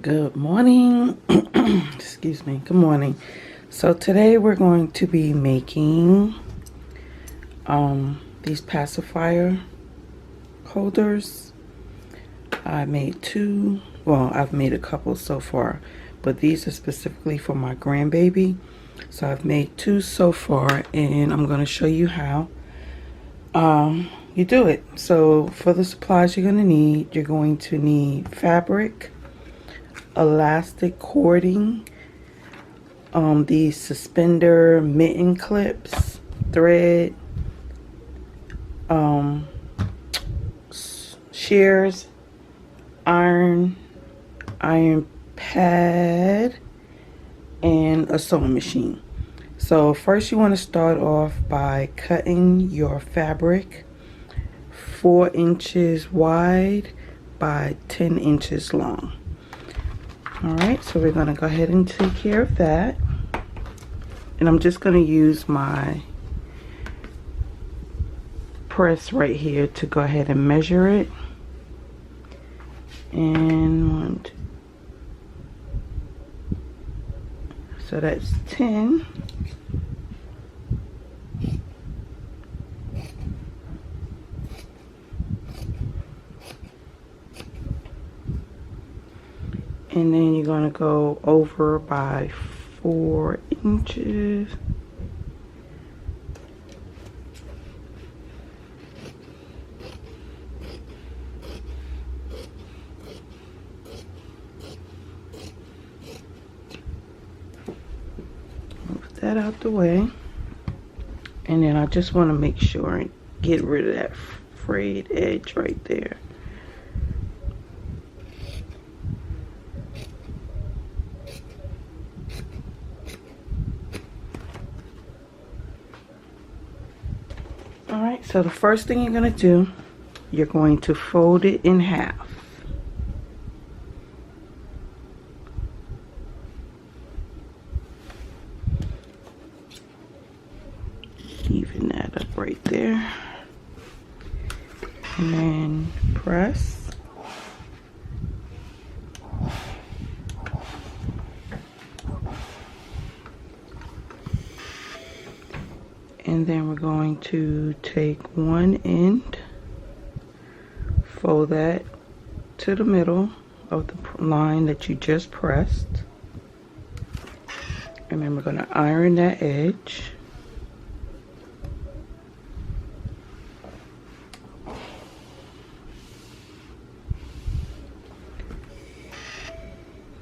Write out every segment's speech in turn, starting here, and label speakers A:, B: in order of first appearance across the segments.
A: Good morning. Excuse me. Good morning. So today we're going to be making these pacifier holders. I made two. Well, I've made a couple so far, but these are specifically for my grandbaby. So I've made two so far, and I'm going to show you how you do it. So for the supplies you're going to need fabric, elastic cording, these suspender mitten clips, thread, shears, iron pad, and a sewing machine. So first you want to start off by cutting your fabric 4 inches wide by 10 inches long. Alright, so we're going to go ahead and take care of that. And I'm just going to use my press right here to go ahead and measure it. And so that's 10. And then you're going to go over by 4 inches. Move that out the way. And then I just want to make sure and get rid of that frayed edge right there. Alright, so the first thing you're going to do, you're going to fold it in half. Even that up right there. And then press. And then we're going to take one end, fold that to the middle of the line that you just pressed. And then we're going to iron that edge.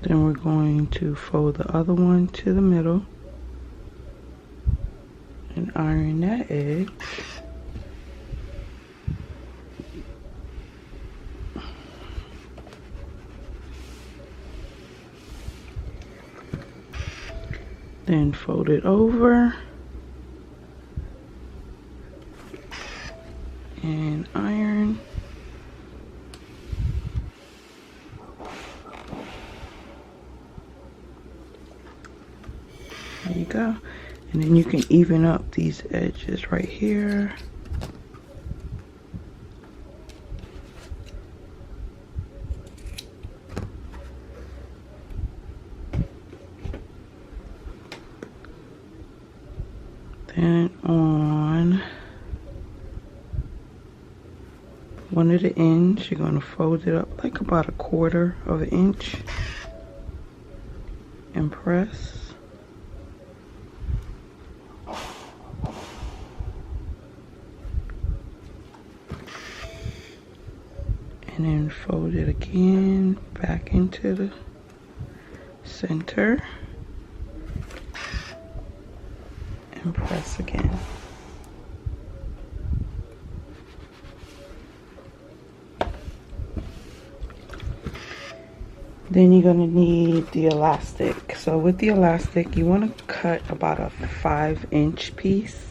A: Then we're going to fold the other one to the middle and iron that edge. Then fold it over and iron. There you go. And then you can even up these edges right here. Then on one of the ends, you're going to fold it up like about 1/4 of an inch and press. And then fold it again back into the center and press again. Then you're going to need the elastic. So with the elastic, you want to cut about a 5-inch piece.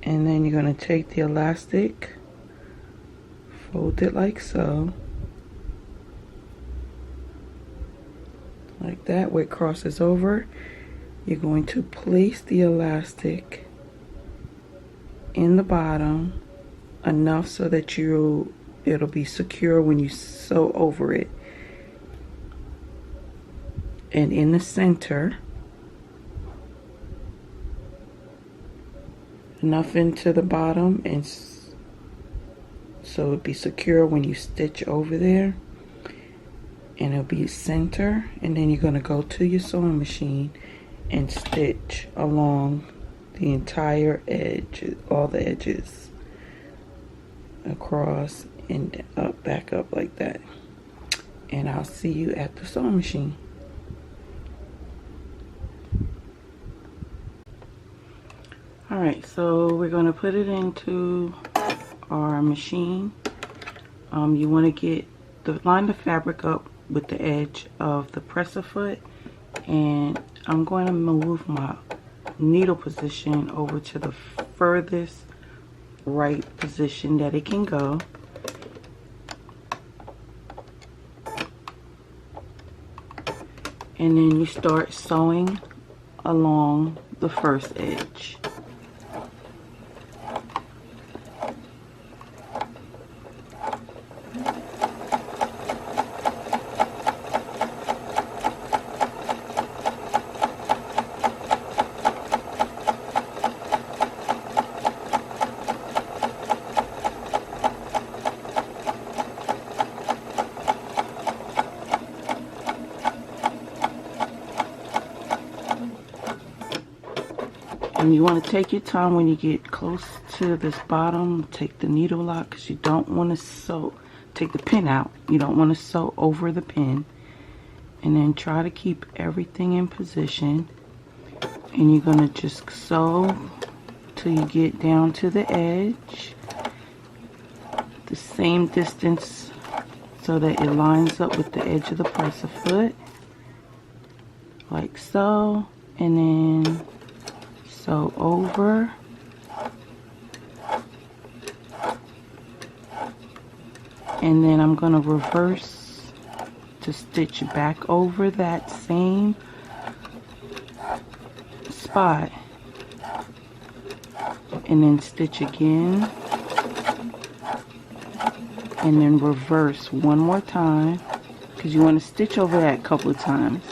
A: And then you're going to take the elastic, fold it like so, like that, where it crosses over. You're going to place the elastic in the bottom enough so that it'll be secure when you sew over it, and in the center enough into the bottom, and so it'll be secure when you stitch over there, and it'll be center. And then you're going to go to your sewing machine and stitch along the entire edge, all the edges, across and up, back up like that. And I'll see you at the sewing machine. Alright, so we're going to put it into our machine. You want to line the fabric up with the edge of the presser foot, and I'm going to move my needle position over to the furthest right position that it can go. And then you start sewing along the first edge. And you want to take your time when you get close to this bottom. Take the needle lock, because you don't want to sew. Take the pin out. You don't want to sew over the pin. And then try to keep everything in position. And you're going to just sew till you get down to the edge. The same distance so that it lines up with the edge of the presser foot. Like so. And then sew over, and then I'm going to reverse to stitch back over that same spot, and then stitch again, and then reverse one more time, because you want to stitch over that a couple of times.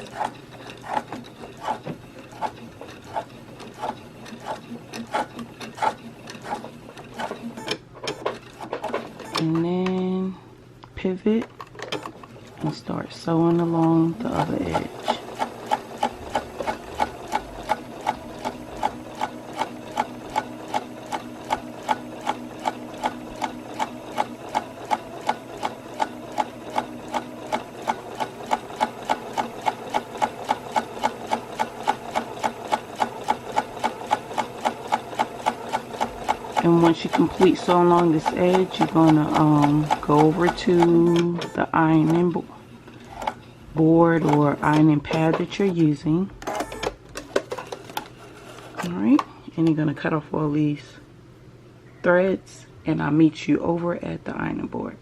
A: And then pivot and start sewing along the other edge. And once you complete sewing along this edge, you're gonna go over to the ironing board or ironing pad that you're using. Alright, and you're gonna cut off all these threads, and I'll meet you over at the ironing board.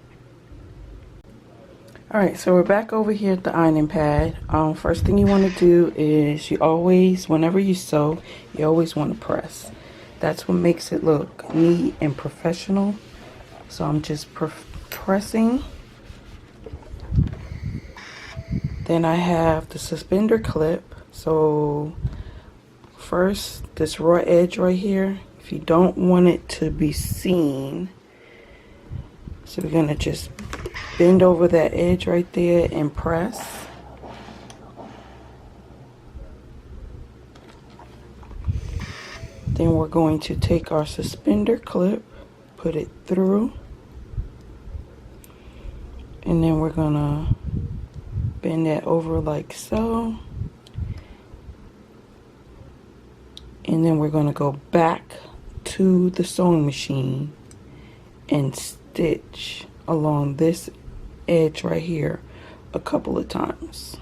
A: Alright, so we're back over here at the ironing pad. First thing you want to do is you always, whenever you sew, you always want to press. That's what makes it look neat and professional. So I'm just pressing. Then I have the suspender clip. So first, this raw edge right here, if you don't want it to be seen, so we're going to just bend over that edge right there and press. Then we're going to take our suspender clip, put it through, and then we're gonna bend that over like so. And then we're gonna go back to the sewing machine and stitch along this edge right here a couple of times.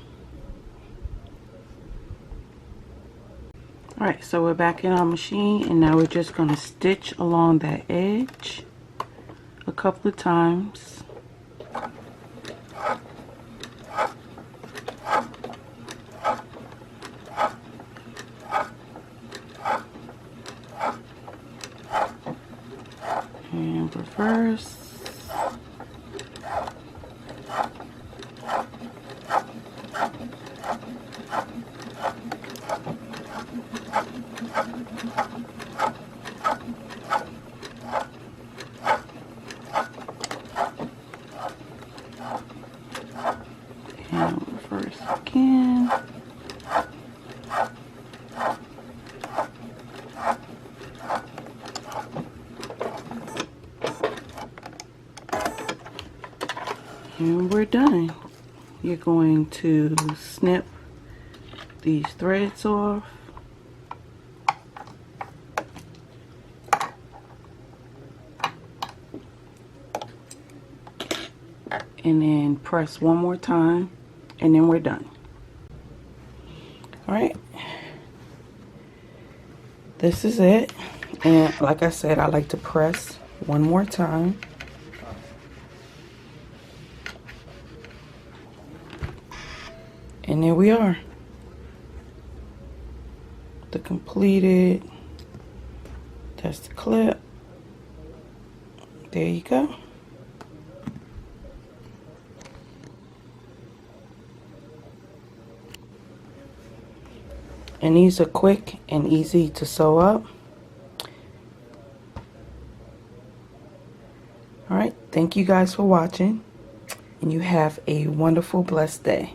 A: Alright, so we're back in our machine, and now we're just going to stitch along that edge a couple of times. first. And reverse again. And we're done. You're going to snip these threads off. And then press one more time, and then we're done. Alright. This is it. And like I said, I like to press one more time. And there we are. The completed. That's the clip. There you go. And these are quick and easy to sew up. Alright, thank you guys for watching. And you have a wonderful, blessed day.